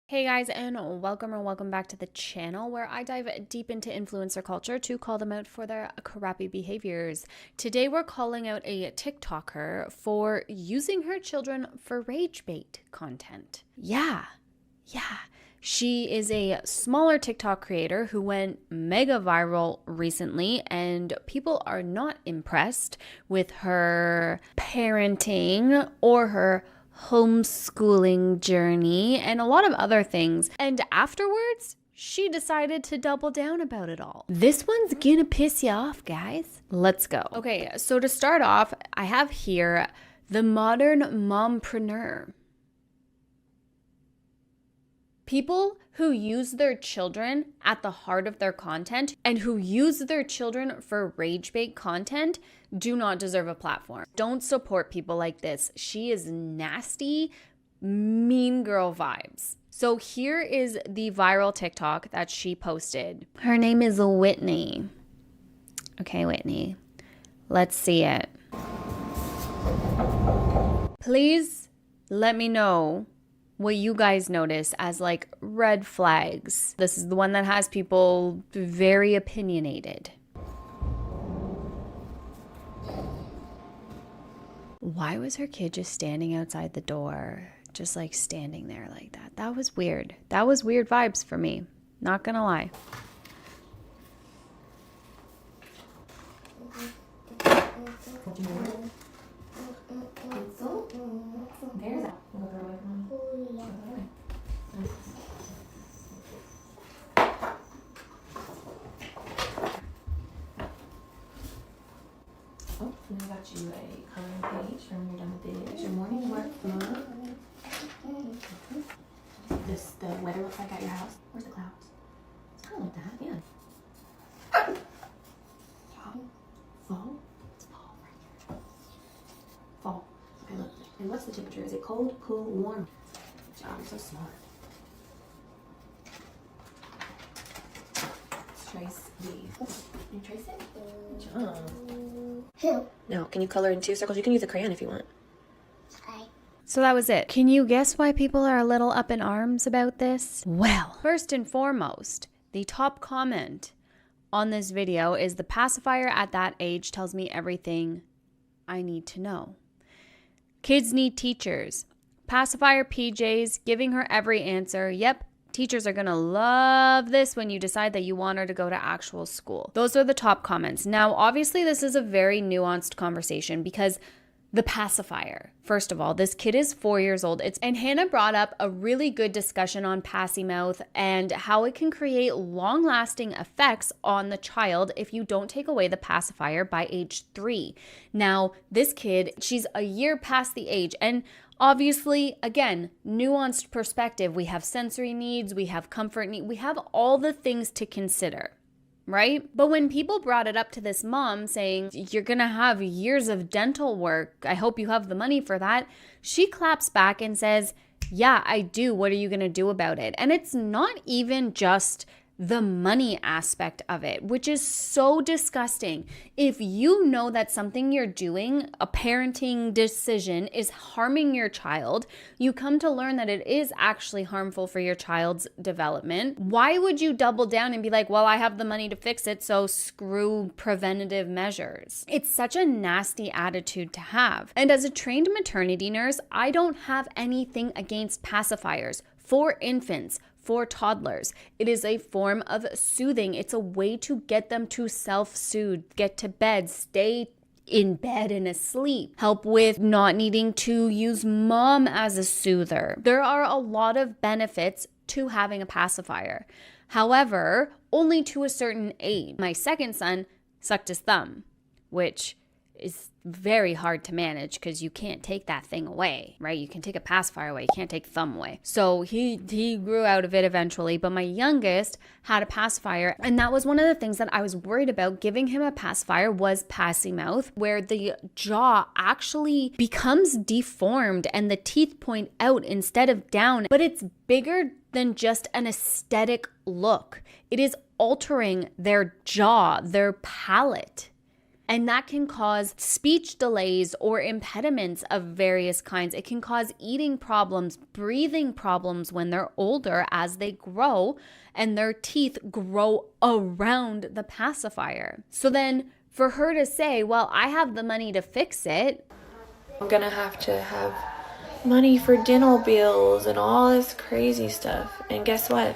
Hey guys, and welcome back to the channel where I dive deep into influencer culture to call them out for their crappy behaviors. Today we're calling out a TikToker for using her children for rage bait content. Yeah. She is a smaller TikTok creator who went mega viral recently, and people are not impressed with her parenting or her homeschooling journey and a lot of other things. And afterwards, she decided to double down about it all. This one's gonna piss you off, guys. Let's go. Okay, so to start off, I have here the modern mompreneur. People who use their children at the heart of their content and who use their children for rage bait content do not deserve a platform. Don't support people like this. She is nasty, mean girl vibes. So here is the viral TikTok that she posted. Her name is Whitney. Okay, Whitney, let's see it. Please let me know what you guys notice as like red flags. This is the one that has people very opinionated. Why was her kid just standing outside the door? Just like standing there like that. That was weird. That was weird vibes for me. Not gonna lie. There's that. Oh, and I got you a coloring page from when you're done with this. Your morning workbook. This the weather looks like at your house. Where's the clouds? It's kind of like that, yeah. Fall? It's fall right here. Fall. Okay, look. And what's the temperature? Is it cold, cool, warm? Good job, you're so smart. Let's trace the. Can you trace it? Good job. Now, can you color in 2 circles? You can use a crayon if you want. So that was it. Can you guess why people are a little up in arms about this? Well, first and foremost, the top comment on this video is the pacifier at that age tells me everything I need to know. Kids need teachers. Pacifier PJs giving her every answer. Yep, teachers are gonna love this when you decide that you want her to go to actual school. Those are the top comments. Now, obviously, this is a very nuanced conversation because the pacifier. First of all, this kid is 4 years old. And Hannah brought up a really good discussion on passy mouth and how it can create long-lasting effects on the child if you don't take away the pacifier by age 3. Now, this kid, she's a year past the age, and obviously, again, nuanced perspective. We have sensory needs, we have comfort needs, we have all the things to consider. Right? But when people brought it up to this mom saying, you're going to have years of dental work, I hope you have the money for that, she claps back and says, yeah, I do. What are you going to do about it? And it's not even just the money aspect of it, which is so disgusting. If you know that something you're doing, a parenting decision, is harming your child, you come to learn that it is actually harmful for your child's development. Why would you double down and be like, well, I have the money to fix it, so screw preventative measures? It's such a nasty attitude to have. And as a trained maternity nurse, I don't have anything against pacifiers for infants, for toddlers. It is a form of soothing. It's a way to get them to self-soothe, get to bed, stay in bed and asleep, help with not needing to use mom as a soother. There are a lot of benefits to having a pacifier. However, only to a certain age. My second son sucked his thumb, which is very hard to manage because you can't take that thing away, right? You can take a pacifier away, you can't take thumb away. So he grew out of it eventually, but my youngest had a pacifier, and that was one of the things that I was worried about giving him a pacifier was passy mouth, where the jaw actually becomes deformed and the teeth point out instead of down, but it's bigger than just an aesthetic look. It is altering their jaw, their palate. And that can cause speech delays or impediments of various kinds. It can cause eating problems, breathing problems when they're older as they grow and their teeth grow around the pacifier. So then for her to say, well, I have the money to fix it. I'm gonna have to have money for dental bills and all this crazy stuff. And guess what?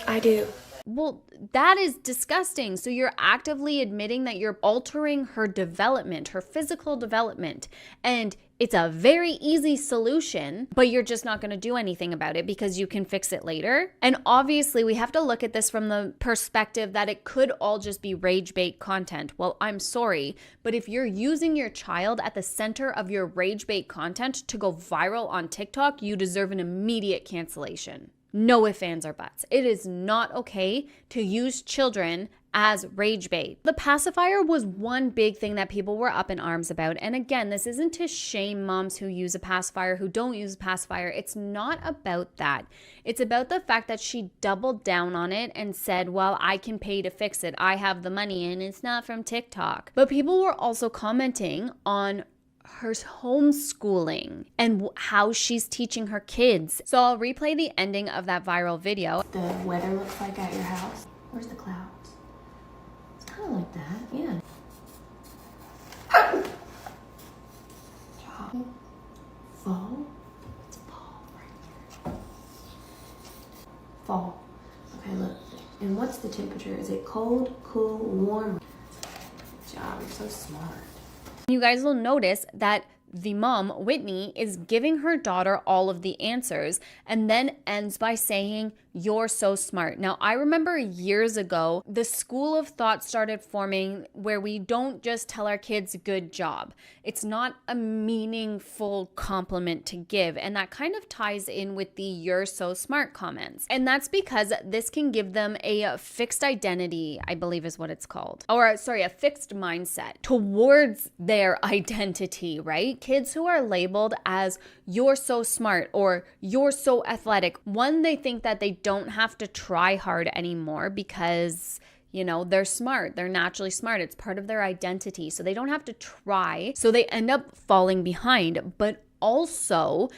I do. Well, that is disgusting. So you're actively admitting that you're altering her development, her physical development. And it's a very easy solution, but you're just not going to do anything about it because you can fix it later. And obviously, we have to look at this from the perspective that it could all just be rage bait content. Well, I'm sorry, but if you're using your child at the center of your rage bait content to go viral on TikTok, you deserve an immediate cancellation. No ifs, ands, or buts. It is not okay to use children as rage bait. The pacifier was one big thing that people were up in arms about. And again, this isn't to shame moms who use a pacifier, who don't use a pacifier. It's not about that. It's about the fact that she doubled down on it and said, well, I can pay to fix it. I have the money and it's not from TikTok. But people were also commenting on her homeschooling and how she's teaching her kids. So I'll replay the ending of that viral video. The weather looks like at your house. Where's the clouds? It's kind of like that, yeah. Fall. It's fall right here. Fall. Okay, look. And what's the temperature? Is it cold, cool, warm? Good job. You're so smart. You guys will notice that the mom, Whitney, is giving her daughter all of the answers and then ends by saying, you're so smart. Now, I remember years ago, the school of thought started forming where we don't just tell our kids good job. It's not a meaningful compliment to give. And that kind of ties in with the you're so smart comments. And that's because this can give them a fixed identity, I believe is what it's called. Or sorry, a fixed mindset towards their identity, right? Kids who are labeled as you're so smart or you're so athletic, one, they think that they don't have to try hard anymore because, you know, they're smart. They're naturally smart. It's part of their identity. So they don't have to try. So they end up falling behind. But also,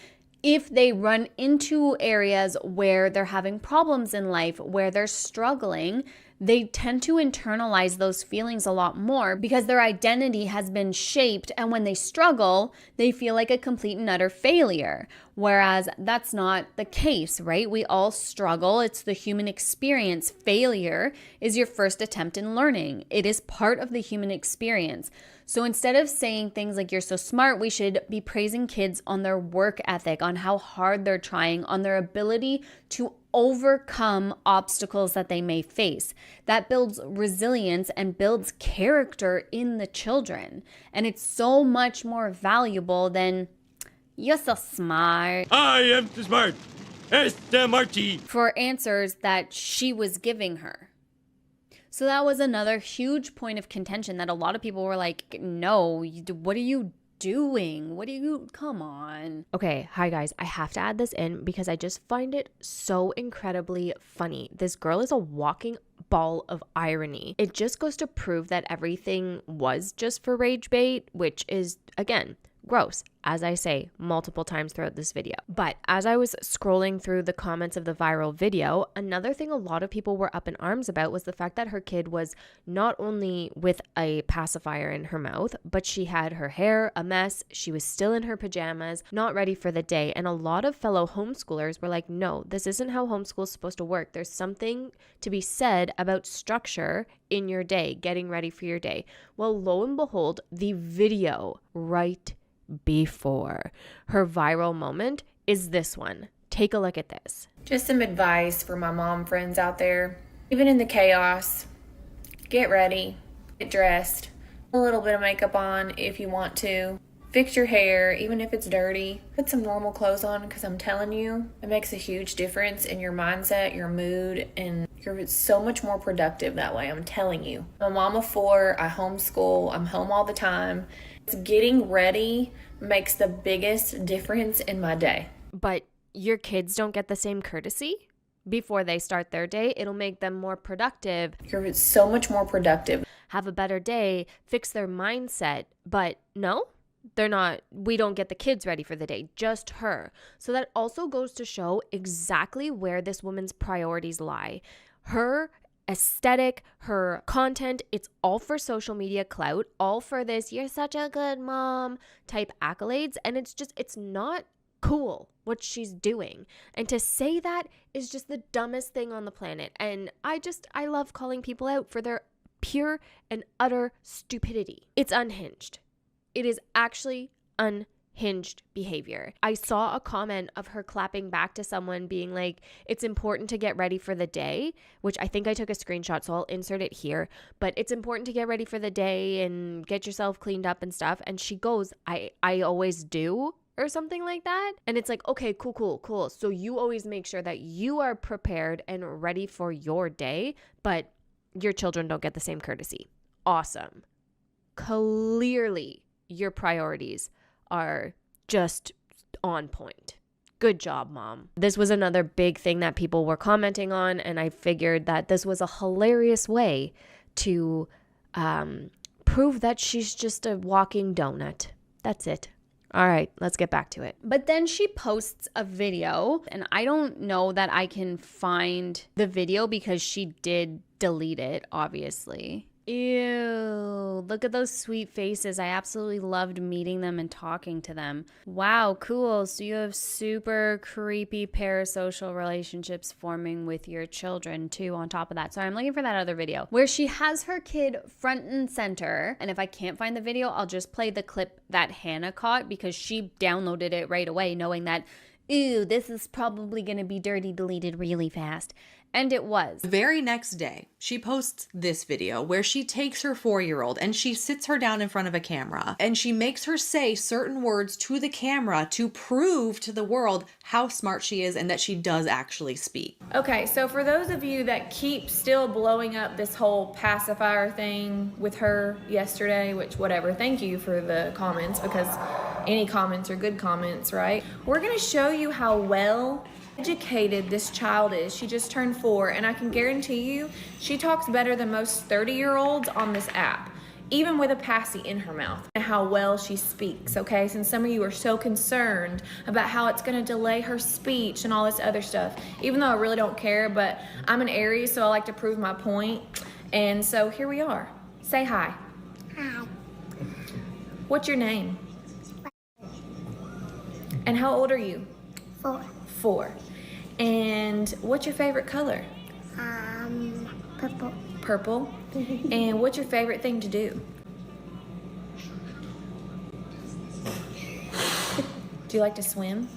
if they run into areas where they're having problems in life, where they're struggling, they tend to internalize those feelings a lot more because their identity has been shaped. And when they struggle, they feel like a complete and utter failure. Whereas that's not the case, right? We all struggle. It's the human experience. Failure is your first attempt in learning. It is part of the human experience. So instead of saying things like you're so smart, we should be praising kids on their work ethic, on how hard they're trying, on their ability to overcome obstacles that they may face. That builds resilience and builds character in the children. And it's so much more valuable than you're so smart. I am smart. S-M-R-T. For answers that she was giving her. So that was another huge point of contention that a lot of people were like, no, what are you doing? Come on. Okay, hi guys. I have to add this in because I just find it so incredibly funny. This girl is a walking ball of irony. It just goes to prove that everything was just for rage bait, which is, again, gross, as I say multiple times throughout this video. But as I was scrolling through the comments of the viral video, another thing a lot of people were up in arms about was the fact that her kid was not only with a pacifier in her mouth, but she had her hair a mess, she was still in her pajamas, not ready for the day. And a lot of fellow homeschoolers were like, no, this isn't how homeschool is supposed to work. There's something to be said about structure in your day, getting ready for your day. Well, lo and behold, the video right before her viral moment is this one. Take a look at this. Just some advice for my mom friends out there. Even in the chaos, get ready, get dressed, a little bit of makeup on if you want to. Fix your hair, even if it's dirty. Put some normal clothes on because I'm telling you, it makes a huge difference in your mindset, your mood, and you're so much more productive that way. I'm telling you. I'm a mom of 4. I homeschool. I'm home all the time. Getting ready makes the biggest difference in my day. But your kids don't get the same courtesy? before they start their day. It'll make them more productive, You're so much more productive. have a better day, fix their mindset. But no, they're not. We don't get the kids ready for the day, just her. So that also goes to show exactly where this woman's priorities lie. Her aesthetic, her content, it's all for social media clout, all for this "you're such a good mom" type accolades. And it's not cool what she's doing. And to say that is just the dumbest thing on the planet. And I love calling people out for their pure and utter stupidity. It's unhinged. It is actually unhinged behavior. I saw a comment of her clapping back to someone being like, it's important to get ready for the day, which I think I took a screenshot, so I'll insert it here. But it's important to get ready for the day and get yourself cleaned up and stuff. And she goes, I always do, or something like that. And it's like, okay, cool. So you always make sure that you are prepared and ready for your day, but your children don't get the same courtesy. Awesome. Clearly, your priorities are just on point. Good job, Mom. This was another big thing that people were commenting on, and I figured that this was a hilarious way to prove that she's just a walking donut. That's it. All right, let's get back to it. But then she posts a video, and I don't know that I can find the video because she did delete it, obviously. Ew, look at those sweet faces. I absolutely loved meeting them and talking to them. Wow, cool. So you have super creepy parasocial relationships forming with your children too on top of that. So I'm looking for that other video where she has her kid front and center. And if I can't find the video, I'll just play the clip that Hannah caught because she downloaded it right away knowing that, ew, this is probably going to be dirty deleted really fast. And it was. The very next day, she posts this video where she takes her 4-year-old and she sits her down in front of a camera and she makes her say certain words to the camera to prove to the world how smart she is and that she does actually speak. Okay, so for those of you that keep still blowing up this whole pacifier thing with her yesterday, which whatever, thank you for the comments because any comments are good comments, right? We're gonna show you how well educated this child is. She just turned 4, and I can guarantee you she talks better than most 30-year-olds on this app, even with a passy in her mouth. And how well she speaks, okay? Since some of you are so concerned about how it's going to delay her speech and all this other stuff, even though I really don't care, but I'm an Aries, so I like to prove my point. And so here we are. Say hi. Hi. What's your name? And how old are you? 4. 4. And what's your favorite color? Purple. Purple. And what's your favorite thing to do? Do you like to swim?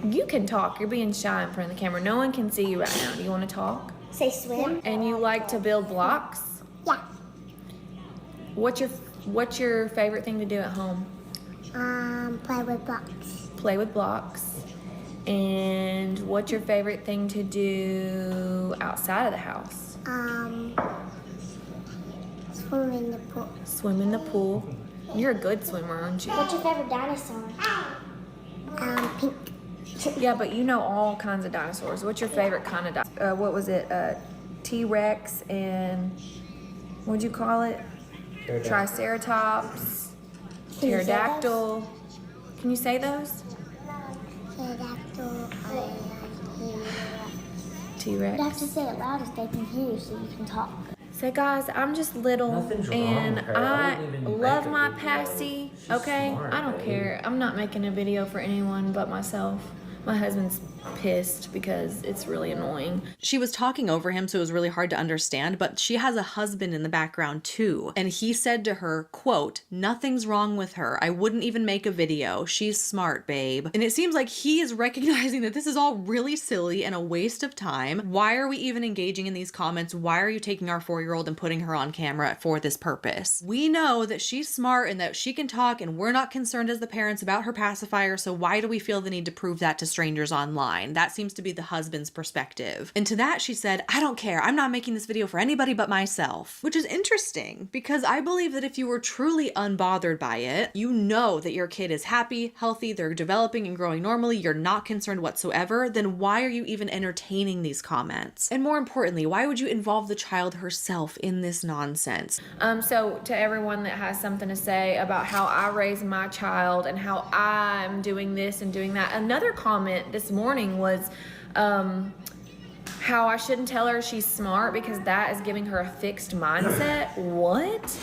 You can talk. You're being shy in front of the camera. No one can see you right now. Do you want to talk? Say swim. And you like to build blocks? Yeah. What's your favorite thing to do at home? Play with blocks. Play with blocks. And what's your favorite thing to do outside of the house? Swim in the pool. Swim in the pool. You're a good swimmer, aren't you? What's your favorite dinosaur? Pink. Yeah, but you know all kinds of dinosaurs. What's your favorite kind of dinosaur? What was it? T-Rex and what'd you call it? Triceratops. Can you say Pterodactyl. Can you say those? Pterodactyl. T-Rex. You have to say it loud to stay confused so you can talk. Say, guys, I'm just little Nothing's wrong and with her. I I wouldn't even love make a my video. passy, She's okay? smart, I don't babe. care. I'm not making a video for anyone but myself. My husband's pissed because it's really annoying. She was talking over him, so it was really hard to understand, but she has a husband in the background too. And he said to her, quote, "Nothing's wrong with her. I wouldn't even make a video. She's smart, babe." And it seems like he is recognizing that this is all really silly and a waste of time. Why are we even engaging in these comments? Why are you taking our 4-year-old and putting her on camera for this purpose? We know that she's smart and that she can talk, and we're not concerned as the parents about her pacifier, so why do we feel the need to prove that to strangers online? online. That seems to be the husband's perspective. And to that she said, I don't care. I'm not making this video for anybody but myself. Which is interesting because I believe that if you were truly unbothered by it, you know that your kid is happy, healthy, they're developing and growing normally, you're not concerned whatsoever, then why are you even entertaining these comments? And more importantly, why would you involve the child herself in this nonsense? So to everyone that has something to say about how I raise my child and how I'm doing this and doing that, another comment this morning was how I shouldn't tell her she's smart because that is giving her a fixed mindset. What?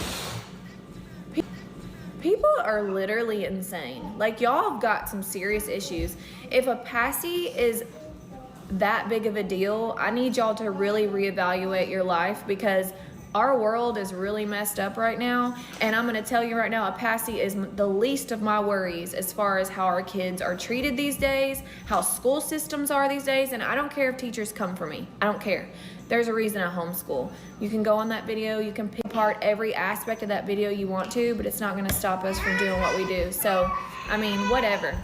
People are literally insane. Like, y'all have got some serious issues. If a passy is that big of a deal, I need y'all to really reevaluate your life because our world is really messed up right now. And I'm gonna tell you right now, a passy is the least of my worries as far as how our kids are treated these days, how school systems are these days. And I don't care if teachers come for me. I don't care. There's a reason I homeschool. You can go on that video, you can pick apart every aspect of that video you want to, but it's not gonna stop us from doing what we do. So, I mean, whatever.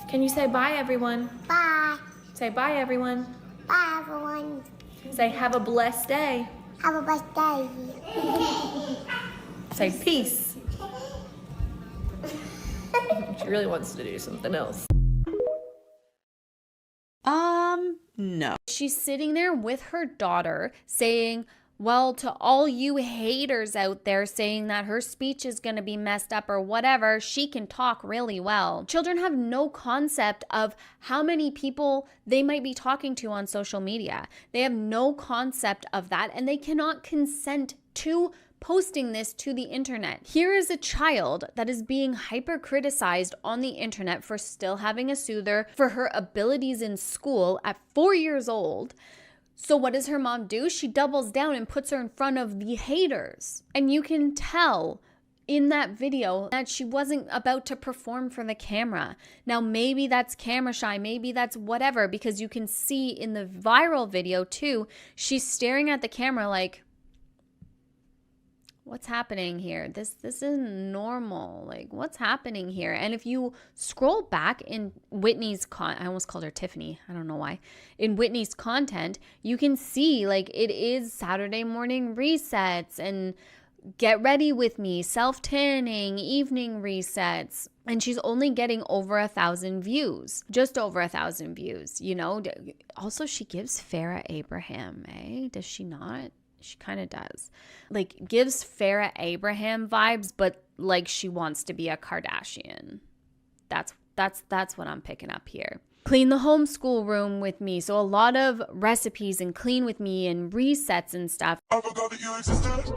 Can you say bye, everyone? Bye. Say bye, everyone. Bye, everyone. Say have a blessed day. Have a blessed day. Say peace. She really wants to do something else. No. She's sitting there with her daughter saying, well, to all you haters out there saying that her speech is going to be messed up or whatever, she can talk really well. Children have no concept of how many people they might be talking to on social media. They have no concept of that, and they cannot consent to posting this to the internet. Here is a child that is being hyper criticized on the internet for still having a soother, for her abilities in school at 4 years old. So what does her mom do? She doubles down and puts her in front of the haters. And you can tell in that video that she wasn't about to perform for the camera. Now, maybe that's camera shy, maybe that's whatever, because you can see in the viral video too, she's staring at the camera like, what's happening here? This isn't normal. Like, what's happening here? And if you scroll back in Whitney's I almost called her Tiffany. I don't know why. In Whitney's content, you can see like it is Saturday morning resets and get ready with me, self-tanning, evening resets. And she's only getting over 1,000 views, just over 1,000 views, you know? Also, she gives Farrah Abraham, eh? Does she not? She kind of does. Like, gives Farrah Abraham vibes, but like she wants to be a Kardashian. That's what I'm picking up here. Clean the homeschool room with me. So a lot of recipes and clean with me and resets and stuff. I forgot that you existed.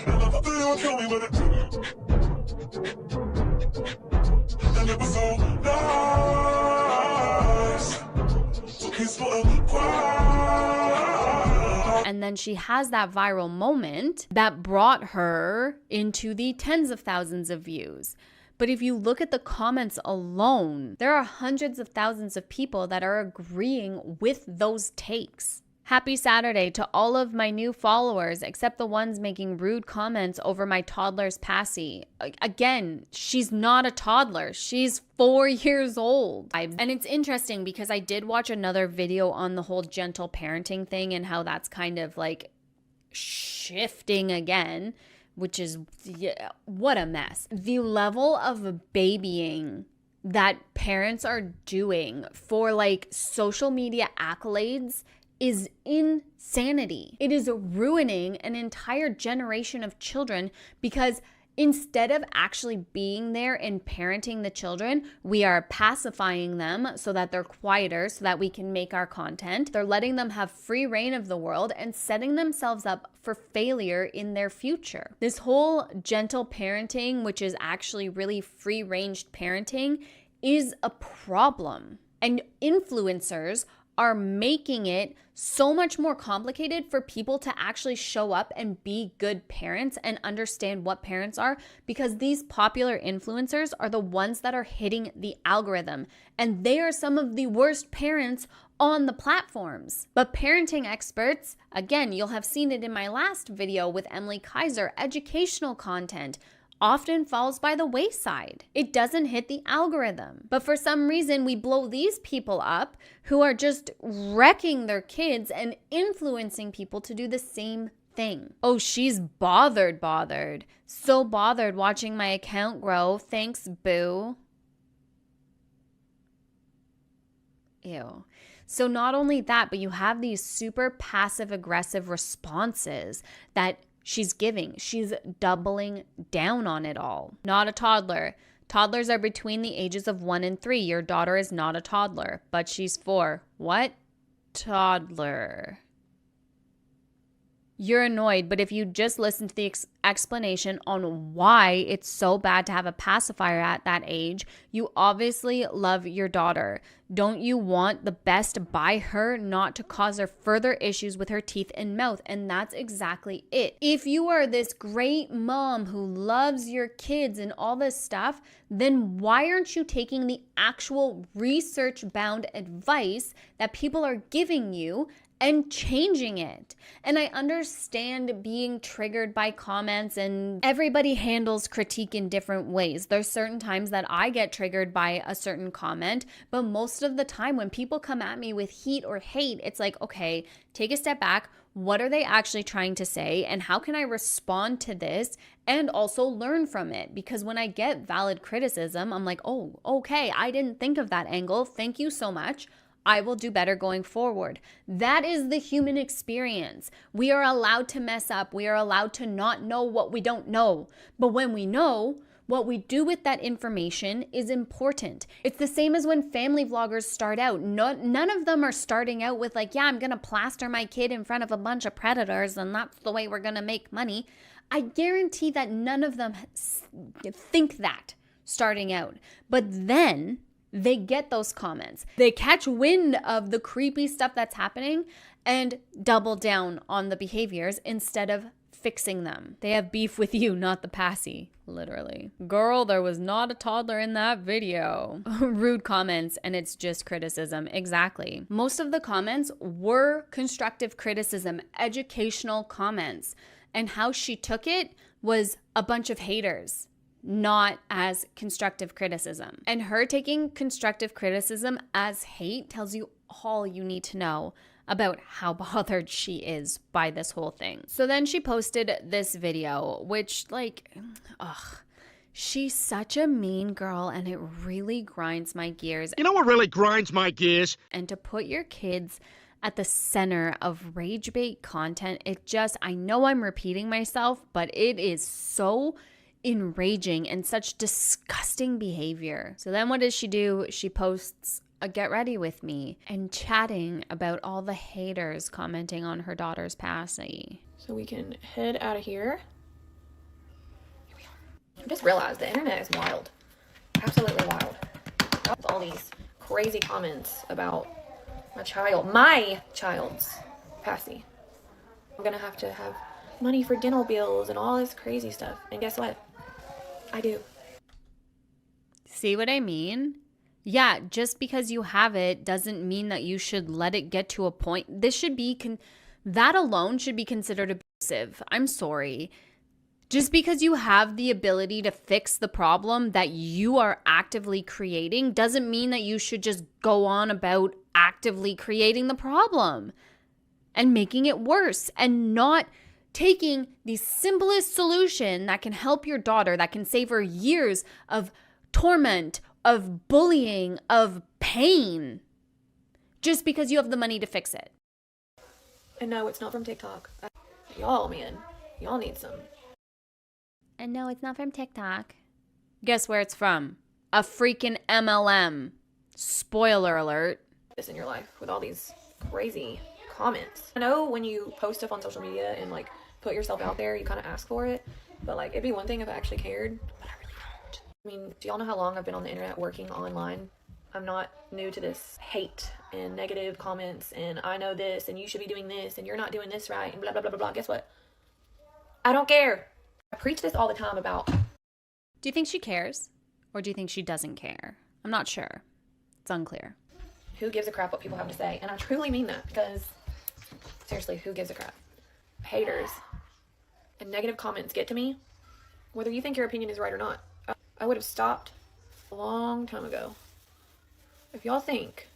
And I thought that you would kill me with it. And it was so nice. So peaceful and quiet. And then she has that viral moment that brought her into the tens of thousands of views. But if you look at the comments alone, there are hundreds of thousands of people that are agreeing with those takes. Happy Saturday to all of my new followers, except the ones making rude comments over my toddler's passy. Again, she's not a toddler. She's 4 years old. And it's interesting because I did watch another video on the whole gentle parenting thing and how that's kind of like shifting again, which is, yeah, what a mess. The level of babying that parents are doing for like social media accolades is insanity. It is ruining an entire generation of children because instead of actually being there and parenting the children, we are pacifying them so that they're quieter, so that we can make our content. They're letting them have free reign of the world and setting themselves up for failure in their future. This whole gentle parenting, which is actually really free-ranged parenting, is a problem. And influencers are making it so much more complicated for people to actually show up and be good parents and understand what parents are, because these popular influencers are the ones that are hitting the algorithm, and they are some of the worst parents on the platforms. But parenting experts, again, you'll have seen it in my last video with Emily Kaiser, educational content, often falls by the wayside. It doesn't hit the algorithm. But for some reason, we blow these people up who are just wrecking their kids and influencing people to do the same thing. Oh, she's bothered. So bothered watching my account grow. Thanks, boo. Ew. So not only that, but you have these super passive aggressive responses that she's giving. She's doubling down on it all. Not a toddler. Toddlers are between the ages of 1 and 3. Your daughter is not a toddler, but she's 4. What? Toddler. You're annoyed, but if you just listen to the explanation on why it's so bad to have a pacifier at that age, you obviously love your daughter. Don't you want the best by her, not to cause her further issues with her teeth and mouth? And that's exactly it. If you are this great mom who loves your kids and all this stuff, then why aren't you taking the actual research-bound advice that people are giving you and changing it? And I understand being triggered by comments, and everybody handles critique in different ways. There's certain times that I get triggered by a certain comment, but most of the time when people come at me with heat or hate, it's like, okay, take a step back. What are they actually trying to say? And how can I respond to this and also learn from it? Because when I get valid criticism, I'm like, oh, okay, I didn't think of that angle. Thank you so much. I will do better going forward. That is the human experience. We are allowed to mess up. We are allowed to not know what we don't know. But when we know, what we do with that information is important. It's the same as when family vloggers start out. None of them are starting out with like, yeah, I'm gonna plaster my kid in front of a bunch of predators and that's the way we're gonna make money. I guarantee that none of them think that starting out. But then they get those comments. They catch wind of the creepy stuff that's happening and double down on the behaviors instead of fixing them. They have beef with you, not the passy, literally. Girl, there was not a toddler in that video. Rude comments, and it's just criticism. Exactly. Most of the comments were constructive criticism, educational comments, and how she took it was a bunch of haters, not as constructive criticism. And her taking constructive criticism as hate tells you all you need to know about how bothered she is by this whole thing. So then she posted this video, which she's such a mean girl and it really grinds my gears. You know what really grinds my gears? And to put your kids at the center of rage bait content, I know I'm repeating myself, but it is so enraging and such disgusting behavior. So then what does she do? She posts a get ready with me and chatting about all the haters commenting on her daughter's passing. So we can head out of here. Here we are. I just realized the internet is wild. Absolutely wild. With all these crazy comments about my child's passing. I'm gonna have to have money for dental bills and all this crazy stuff. And guess what? I do. See what I mean? Yeah, just because you have it doesn't mean that you should let it get to a point. This should be, that alone should be considered abusive. I'm sorry. Just because you have the ability to fix the problem that you are actively creating doesn't mean that you should just go on about actively creating the problem and making it worse and not taking the simplest solution that can help your daughter, that can save her years of torment, of bullying, of pain, just because you have the money to fix it. And no, it's not from TikTok. Y'all, man, y'all need some. And no, it's not from TikTok. Guess where it's from? A freaking MLM. Spoiler alert. This in your life with all these crazy comments. I know when you post stuff on social media and like put yourself out there, you kind of ask for it, but like it'd be one thing if I actually cared, but I really don't. I mean, do y'all know how long I've been on the internet working online? I'm not new to this hate and negative comments and I know this and you should be doing this and you're not doing this right and blah blah blah blah blah. Guess what? I don't care. I preach this all the time about. Do you think she cares? Or do you think she doesn't care? I'm not sure. It's unclear. Who gives a crap what people have to say? And I truly mean that because seriously, who gives a crap? Haters and negative comments get to me whether you think your opinion is right or not. I would have stopped a long time ago. If y'all think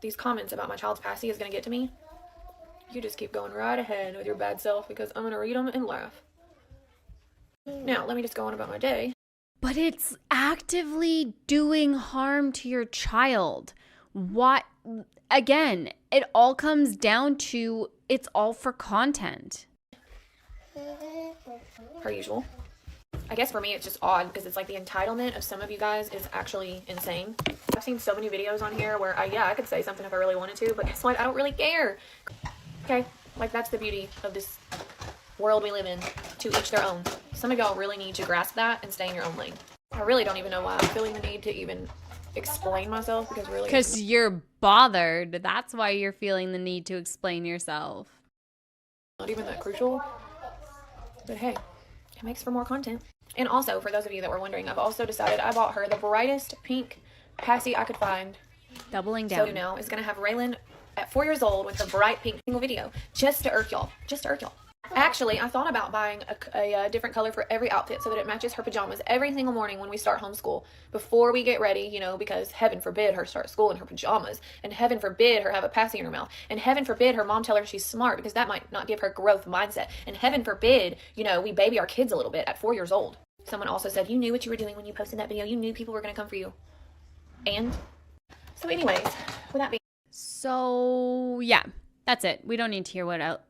these comments about my child's passy is going to get to me, you just keep going right ahead with your bad self, because I'm going to read them and laugh. Now, let me just go on about my day. But it's actively doing harm to your child. What? Again, it all comes down to it's all for content. Per usual. I guess for me it's just odd because it's like the entitlement of some of you guys is actually insane. I've seen so many videos on here where I could say something if I really wanted to, but guess what? I don't really care. Okay? Like, that's the beauty of this world we live in. To each their own. Some of y'all really need to grasp that and stay in your own lane. I really don't even know why I'm feeling the need to even explain myself, because really... Because you're bothered. That's why you're feeling the need to explain yourself. Not even that crucial. But hey, it makes for more content. And also, for those of you that were wondering, I've also decided I bought her the brightest pink passy I could find. Doubling down. So now is going to have Raylan at 4 years old with her bright pink single video. Just to irk y'all. Just to irk y'all. Actually, I thought about buying a different color for every outfit so that it matches her pajamas every single morning when we start homeschool. Before we get ready, you know, because heaven forbid her start school in her pajamas. And heaven forbid her have a passy in her mouth. And heaven forbid her mom tell her she's smart, because that might not give her growth mindset. And heaven forbid, you know, we baby our kids a little bit at 4 years old. Someone also said, you knew what you were doing when you posted that video. You knew people were going to come for you. And so anyways, with that being... So, yeah, that's it. We don't need to hear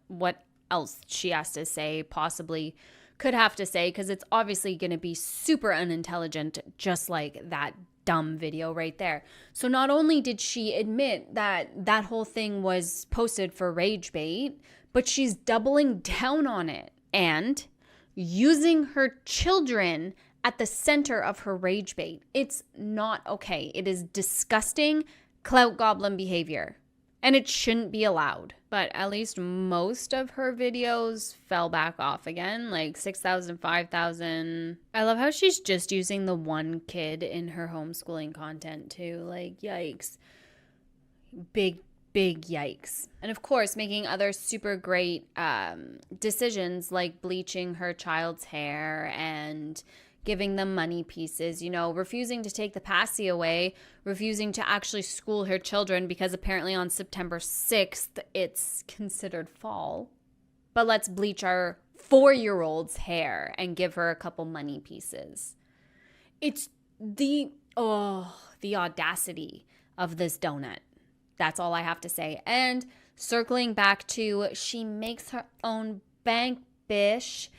what else she has to say, possibly could have to say, because it's obviously going to be super unintelligent, just like that dumb video right there. So not only did she admit that that whole thing was posted for rage bait, but she's doubling down on it and using her children at the center of her rage bait. It's not okay. It is disgusting clout goblin behavior, and it shouldn't be allowed. But at least most of her videos fell back off again, like 6,000, 5,000. I love how she's just using the one kid in her homeschooling content too. Like, yikes. Big yikes. And of course, making other super great decisions like bleaching her child's hair and giving them money pieces, you know, refusing to take the passy away, refusing to actually school her children because apparently on September 6th, it's considered fall. But let's bleach our 4-year-old's hair and give her a couple money pieces. It's the audacity of this donut. That's all I have to say. And circling back to, she makes her own bank, bish.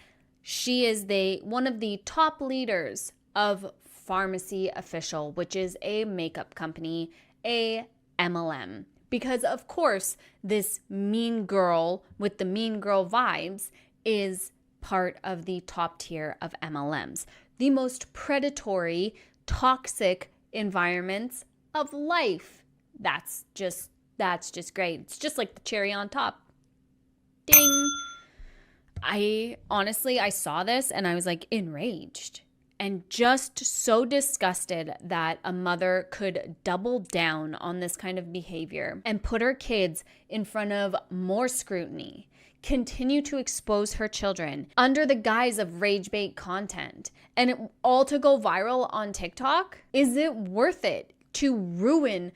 She is one of the top leaders of Pharmacy Official, which is a makeup company, a MLM. Because of course, this mean girl with the mean girl vibes is part of the top tier of MLMs. The most predatory, toxic environments of life. That's just great. It's just like the cherry on top. Ding. I saw this and I was like enraged and just so disgusted that a mother could double down on this kind of behavior and put her kids in front of more scrutiny, continue to expose her children under the guise of rage bait content, and it all to go viral on TikTok. Is it worth it to ruin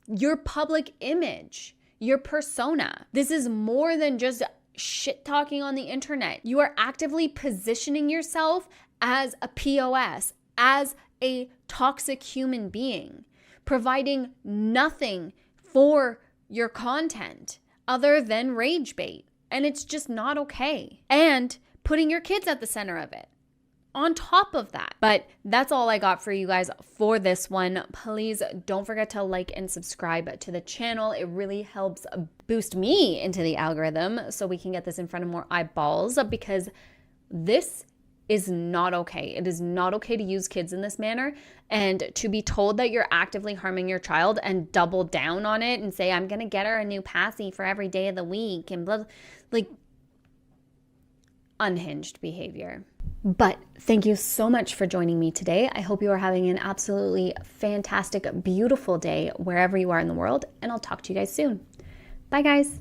your public image, your persona? This is more than just shit talking on the internet. You are actively positioning yourself as a POS, as a toxic human being, providing nothing for your content other than rage bait. And it's just not okay. And putting your kids at the center of it on top of that. But that's all I got for you guys for this one. Please don't forget to like and subscribe to the channel. It really helps boost me into the algorithm so we can get this in front of more eyeballs, because this is not okay. It is not okay to use kids in this manner, and to be told that you're actively harming your child and double down on it and say, I'm gonna get her a new passy for every day of the week and blah, like unhinged behavior. But thank you so much for joining me today. I hope you are having an absolutely fantastic, beautiful day wherever you are in the world, and I'll talk to you guys soon. Bye, guys.